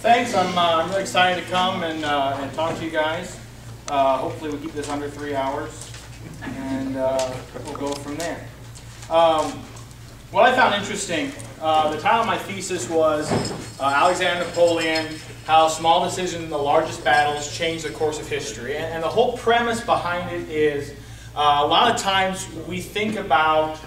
Thanks. I'm really excited to come and talk to you guys. Hopefully we keep this under 3 hours, and we'll go from there. What I found interesting, the title of my thesis was Alexander Napoleon, How Small Decisions in the Largest Battles Changed the Course of History. And the whole premise behind it is a lot of times we think about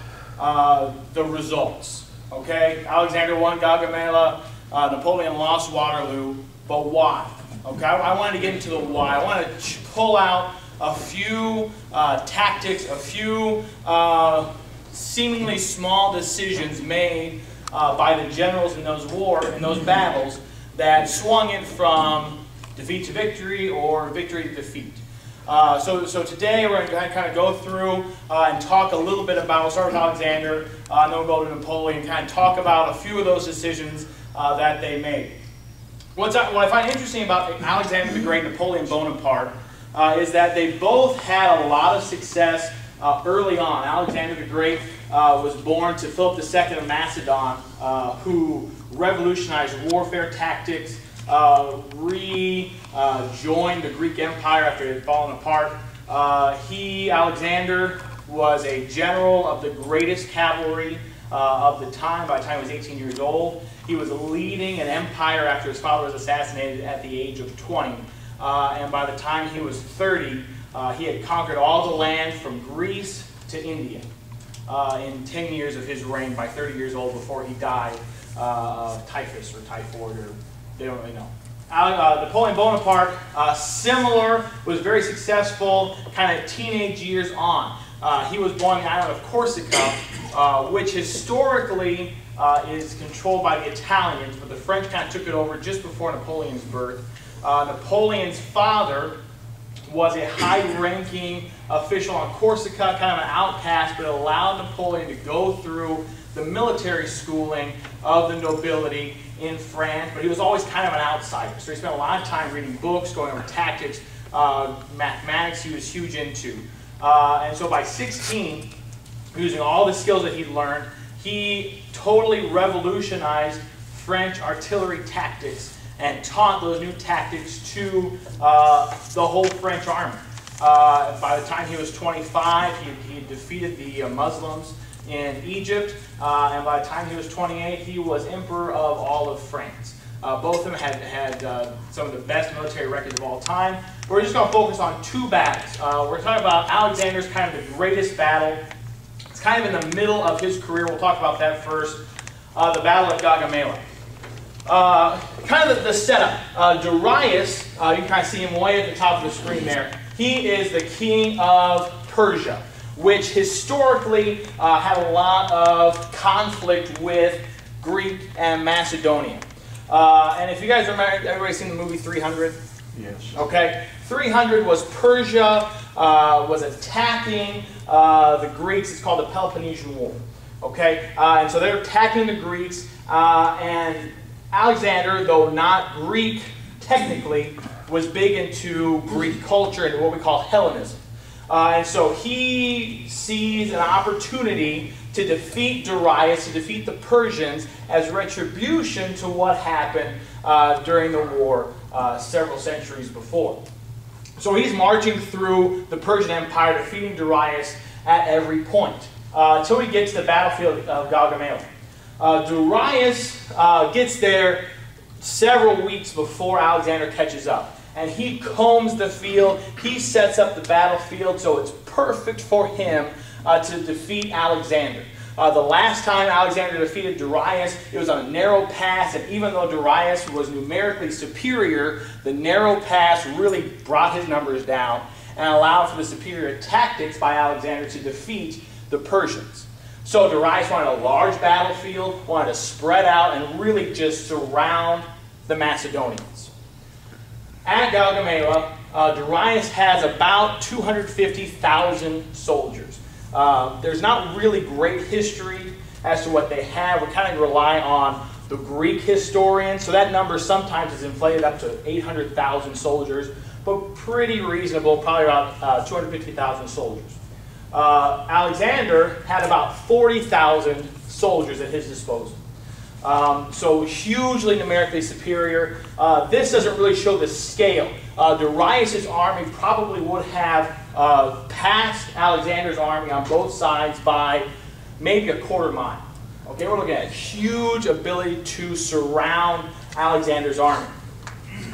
the results. Okay, Alexander won Gaugamela, Napoleon lost Waterloo, but why? Okay, I wanted to get into the why. I wanted to pull out a few tactics, a few seemingly small decisions made by the generals in those battles that swung it from defeat to victory or victory to defeat. So today we're going to kind of go through and talk a little bit about, we'll start with Alexander, then we'll go to Napoleon, kind of talk about a few of those decisions that they made. What I find interesting about Alexander the Great and Napoleon Bonaparte is that they both had a lot of success early on. Alexander the Great was born to Philip II of Macedon, who revolutionized warfare tactics, rejoined the Greek Empire after it had fallen apart. Alexander, was a general of the greatest cavalry of the time. By the time he was 18 years old, he was leading an empire after his father was assassinated at the age of 20. And by the time he was 30, he had conquered all the land from Greece to India in 10 years of his reign, by 30 years old, before he died of typhus or typhoid, or they don't really know. Napoleon Bonaparte, similar, was very successful kind of teenage years on. He was born on the island of Corsica, which historically is controlled by the Italians, but the French kind of took it over just before Napoleon's birth. Napoleon's father was a high-ranking official on Corsica, kind of an outcast, but it allowed Napoleon to go through the military schooling of the nobility in France, but he was always kind of an outsider. So he spent a lot of time reading books, going over tactics, mathematics he was huge into. And so by 16, using all the skills that he'd learned, he totally revolutionized French artillery tactics and taught those new tactics to the whole French army. By the time he was 25, he had defeated the Muslims in Egypt, and by the time he was 28, he was emperor of all of France. Both of them had some of the best military records of all time. We're just going to focus on two battles. We're talking about Alexander's kind of the greatest battle. It's kind of in the middle of his career. We'll talk about that first. The Battle of Gaugamela. Kind of the setup. Darius, you can kind of see him way at the top of the screen there. He is the king of Persia, which historically had a lot of conflict with Greek and Macedonia. And if you guys remember, everybody's seen the movie 300? Yes. Okay. 300 was Persia was attacking the Greeks. It's called the Peloponnesian War. Okay. And so they're attacking the Greeks, and Alexander, though not Greek technically, was big into Greek culture and what we call Hellenism. And so he sees an opportunity to defeat Darius, to defeat the Persians, as retribution to what happened during the war several centuries before. So he's marching through the Persian Empire, defeating Darius at every point, until he gets to the battlefield of Gaugamela. Darius gets there several weeks before Alexander catches up. And he combs the field, he sets up the battlefield so it's perfect for him to defeat Alexander. The last time Alexander defeated Darius, it was on a narrow pass, and even though Darius was numerically superior, the narrow pass really brought his numbers down and allowed for the superior tactics by Alexander to defeat the Persians. So Darius wanted a large battlefield, wanted to spread out and really just surround the Macedonians. At Gaugamela, Darius has about 250,000 soldiers. There's not really great history as to what they have. We kind of rely on the Greek historians, so that number sometimes is inflated up to 800,000 soldiers, but pretty reasonable, probably about 250,000 soldiers. Alexander had about 40,000 soldiers at his disposal. So hugely numerically superior. This doesn't really show the scale. Darius' army probably would have passed Alexander's army on both sides by maybe a quarter mile. Okay, we're looking at huge ability to surround Alexander's army.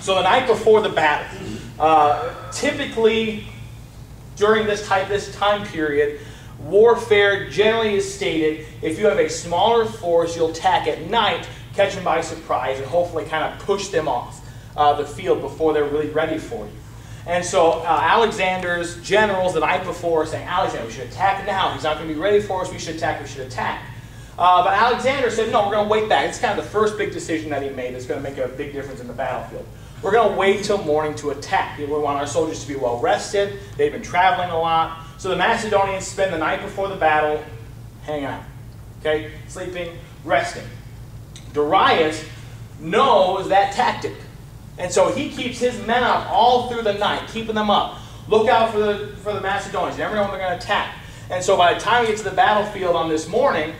So the night before the battle, typically during this time period, warfare generally is stated, if you have a smaller force, you'll attack at night, catch them by surprise, and hopefully kind of push them off the field before they're really ready for you. And so Alexander's generals the night before are saying, Alexander, we should attack now. He's not going to be ready for us. We should attack. We should attack. But Alexander said, no, we're going to wait back. It's kind of the first big decision that he made that's going to make a big difference in the battlefield. We're going to wait till morning to attack. We want our soldiers to be well rested. They've been traveling a lot. So the Macedonians spend the night before the battle hanging out, okay, sleeping, resting. Darius knows that tactic. And so he keeps his men up all through the night, keeping them up. Look out for the Macedonians. You never know when they're going to attack. And so by the time we get to the battlefield on this morning,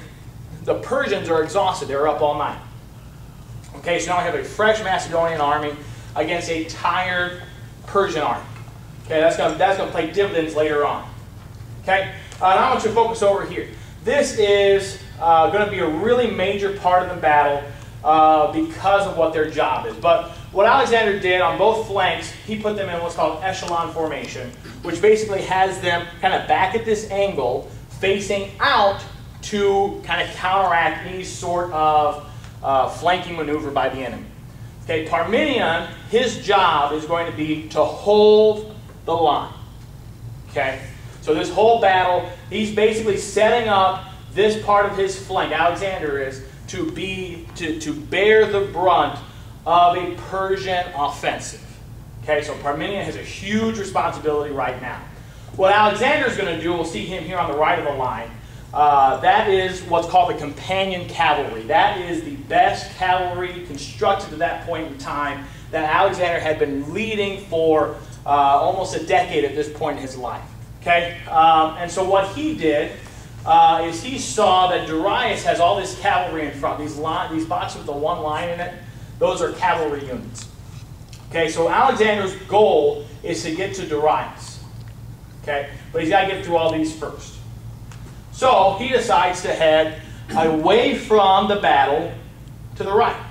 the Persians are exhausted. They're up all night. Okay, so now we have a fresh Macedonian army against a tired Persian army. Okay, that's going to play dividends later on. Okay, now I want you to focus over here. This is going to be a really major part of the battle because of what their job is. But what Alexander did on both flanks, he put them in what's called echelon formation, which basically has them kind of back at this angle, facing out to kind of counteract any sort of flanking maneuver by the enemy. Okay, Parmenion, his job is going to be to hold the line. Okay, so this whole battle, he's basically setting up this part of his flank, Alexander is, to bear the brunt of a Persian offensive. Okay, so Parmenion has a huge responsibility right now. What Alexander is going to do, we'll see him here on the right of the line, that is what's called the Companion Cavalry. That is the best cavalry constructed to that point in time that Alexander had been leading for almost a decade at this point in his life. Okay, and so what he did is he saw that Darius has all this cavalry in front. These boxes with the one line in it, those are cavalry units. Okay, so Alexander's goal is to get to Darius. Okay, but he's got to get through all these first. So he decides to head away from the battle to the right.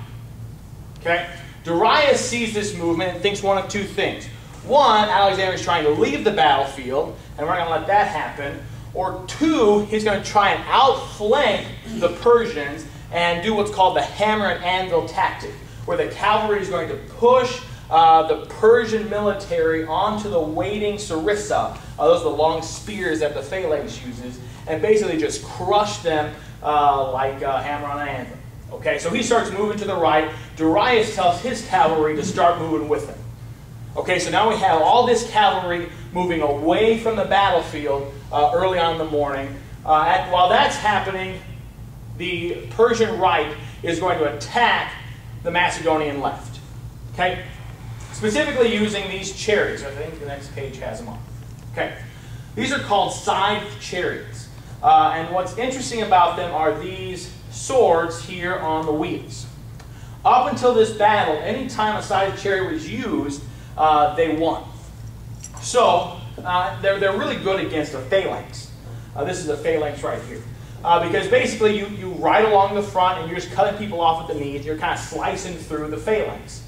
Okay, Darius sees this movement and thinks one of two things. One, Alexander is trying to leave the battlefield, and we're not going to let that happen. Or two, he's going to try and outflank the Persians and do what's called the hammer and anvil tactic, where the cavalry is going to push the Persian military onto the waiting sarissa. Those are the long spears that the phalanx uses, and basically just crush them like a hammer on an anvil. Okay, so he starts moving to the right. Darius tells his cavalry to start moving with him. Okay, so now we have all this cavalry moving away from the battlefield early on in the morning. While that's happening, the Persian right is going to attack the Macedonian left. Okay? Specifically using these chariots. I think the next page has them on. Okay. These are called side chariots. And what's interesting about them are these swords here on the wheels. Up until this battle, any time a side chariot was used, they won. So they're really good against a phalanx. This is a phalanx right here. Because basically you ride along the front and you're just cutting people off at the knees. You're kind of slicing through the phalanx.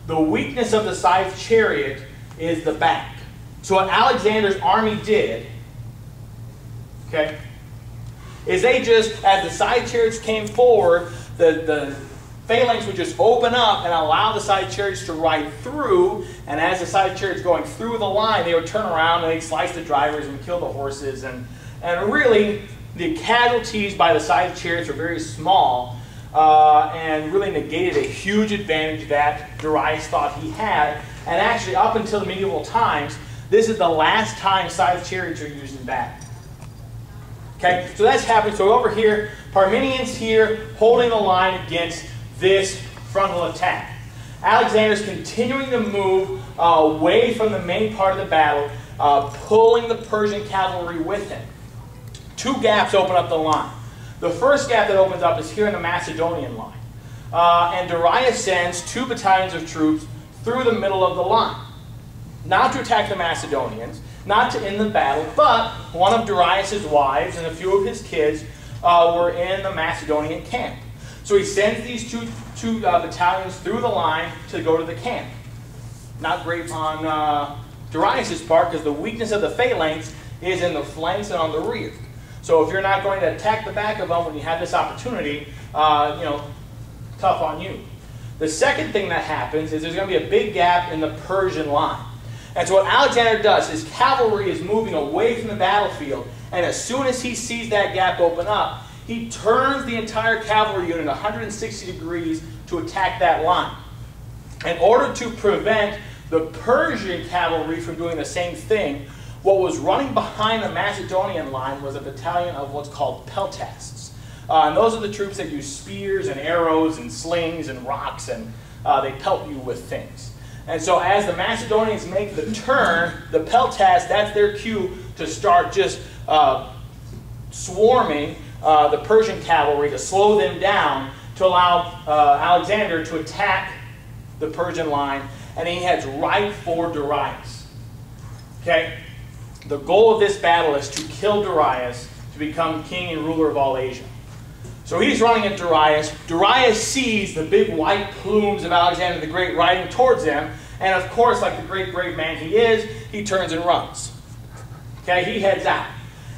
The weakness of the side chariot is the back. So what Alexander's army did, okay, is they just, as the side chariots came forward, the phalanx would just open up and allow the side chariots to ride through, and as the side chariots going through the line, they would turn around and they'd slice the drivers and kill the horses, and really the casualties by the side chariots were very small, and really negated a huge advantage that Darius thought he had. And actually, up until the medieval times, this is the last time side chariots are used in battle. Okay, so that's happening. So over here, Parmenion's here holding the line against this frontal attack. Alexander's continuing to move away from the main part of the battle, pulling the Persian cavalry with him. Two gaps open up the line. The first gap that opens up is here in the Macedonian line. and Darius sends 2 battalions of troops through the middle of the line. Not to attack the Macedonians, not to end the battle, but one of Darius' wives and a few of his kids were in the Macedonian camp. So he sends these two battalions through the line to go to the camp. Not great on Darius' part, because the weakness of the phalanx is in the flanks and on the rear. So if you're not going to attack the back of them when you have this opportunity, tough on you. The second thing that happens is there's going to be a big gap in the Persian line. And so what Alexander does, his cavalry is moving away from the battlefield, and as soon as he sees that gap open up, he turns the entire cavalry unit 160 degrees to attack that line. In order to prevent the Persian cavalry from doing the same thing, what was running behind the Macedonian line was a battalion of what's called peltasts. And those are the troops that use spears and arrows and slings and rocks, and they pelt you with things. And so as the Macedonians make the turn, the peltasts, that's their cue to start just swarming the Persian cavalry, to slow them down, to allow Alexander to attack the Persian line, and he heads right for Darius. Okay? The goal of this battle is to kill Darius, to become king and ruler of all Asia. So he's running at Darius. Darius sees the big white plumes of Alexander the Great riding towards him, and of course, like the great brave man he is, he turns and runs. Okay, he heads out.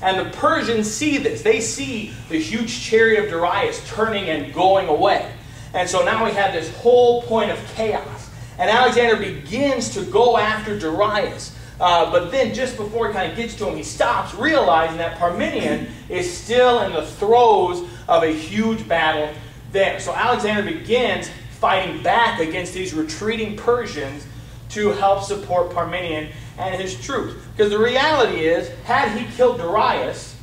And the Persians see this. They see the huge chariot of Darius turning and going away. And so now we have this whole point of chaos. And Alexander begins to go after Darius. But then just before he kind of gets to him, he stops, realizing that Parmenion is still in the throes of a huge battle there. So Alexander begins fighting back against these retreating Persians to help support Parmenion and his troops. Because the reality is, had he killed Darius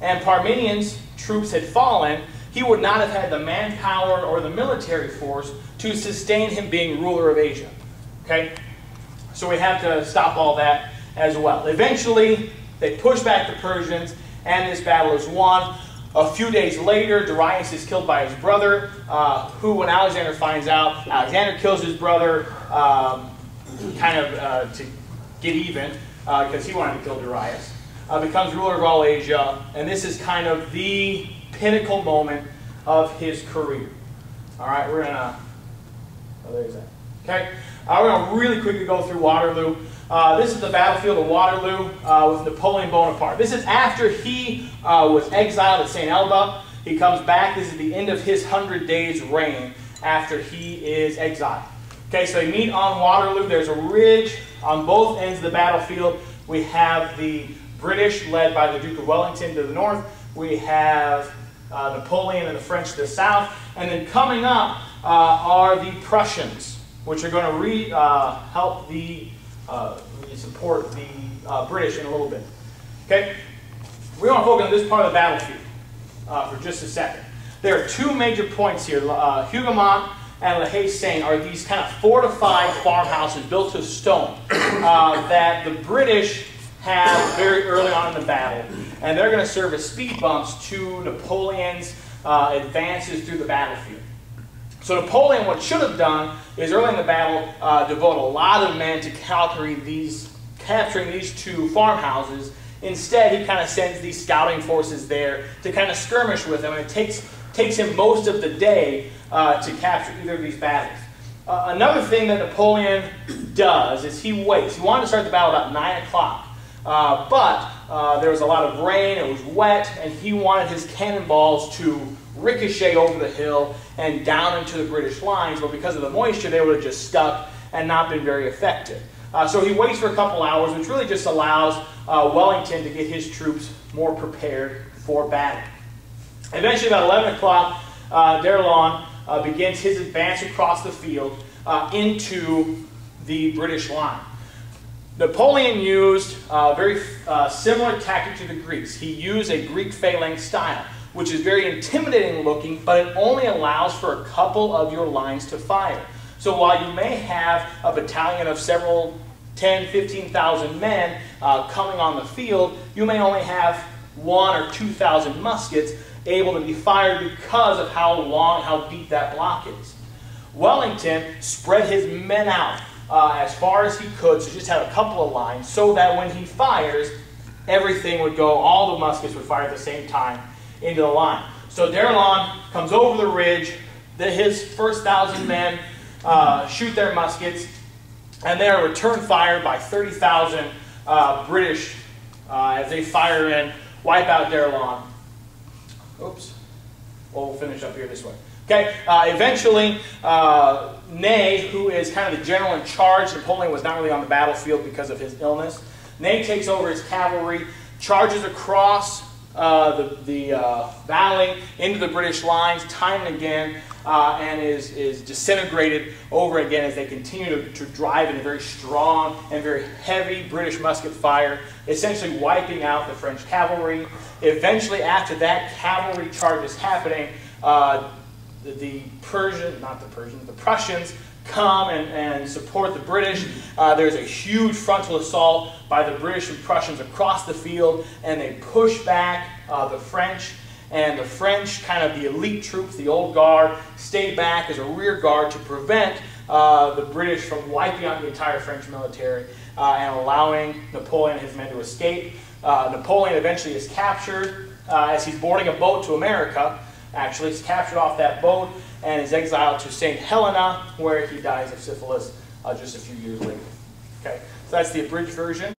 and Parmenion's troops had fallen, he would not have had the manpower or the military force to sustain him being ruler of Asia. Okay? So we have to stop all that as well. Eventually, they push back the Persians, and this battle is won. A few days later, Darius is killed by his brother, who, when Alexander finds out, Alexander kills his brother to get even, because he wanted to kill Darius. Becomes ruler of all Asia, and this is kind of the pinnacle moment of his career. All right, we're going to... Oh, there's that. Okay, we're going to really quickly go through Waterloo. This is the battlefield of Waterloo with Napoleon Bonaparte. This is after he was exiled at St. Elba. He comes back. This is the end of his 100 days reign after he is exiled. Okay, so they meet on Waterloo. There's a ridge on both ends of the battlefield. We have the British led by the Duke of Wellington to the north. We have Napoleon and the French to the south. And then coming up are the Prussians, which are going to help support the British in a little bit. Okay, we want to focus on this part of the battlefield for just a second. There are 2 major points here. Gaugamela and La Haye-Saint are these kind of fortified farmhouses built of stone that the British have very early on in the battle, and they're going to serve as speed bumps to Napoleon's advances through the battlefield. So Napoleon, what should have done is early in the battle devote a lot of men to capturing these 2 farmhouses. Instead, he kind of sends these scouting forces there to kind of skirmish with them, and it takes him most of the day to capture either of these battles. Another thing that Napoleon does is he waits. He wanted to start the battle about 9 o'clock, but there was a lot of rain, it was wet, and he wanted his cannonballs to ricochet over the hill and down into the British lines, but because of the moisture, they would have just stuck and not been very effective. So he waits for a couple hours, which really just allows Wellington to get his troops more prepared for battle. Eventually, about 11 o'clock, D'Erlon begins his advance across the field into the British line. Napoleon used a very similar tactic to the Greeks. He used a Greek phalanx style, which is very intimidating looking, but it only allows for a couple of your lines to fire. So while you may have a battalion of several 10,000, 15,000 men coming on the field, you may only have 1,000 or 2,000 muskets able to be fired because of how deep that block is. Wellington spread his men out as far as he could, so just had a couple of lines, so that when he fires, everything would go, all the muskets would fire at the same time into the line. So D'Erlon comes over the ridge, his first 1,000 men shoot their muskets, and they are return fired by 30,000 British as they fire in, wipe out D'Erlon. Oops. We'll finish up here this way. Okay. Eventually, Ney, who is kind of the general in charge, Napoleon was not really on the battlefield because of his illness. Ney takes over his cavalry, charges across the valley into the British lines time and again, and is disintegrated over again as they continue to drive in a very strong and very heavy British musket fire, essentially wiping out the French cavalry. Eventually, after that cavalry charge is happening, the Prussians come and support the British. There's a huge frontal assault by the British and Prussians across the field, and they push back the French. And the French, kind of the elite troops, the old guard, stay back as a rear guard to prevent the British from wiping out the entire French military and allowing Napoleon and his men to escape. Napoleon eventually is captured as he's boarding a boat to America. Actually, he's captured off that boat and is exiled to St. Helena, where he dies of syphilis just a few years later. Okay, so that's the abridged version.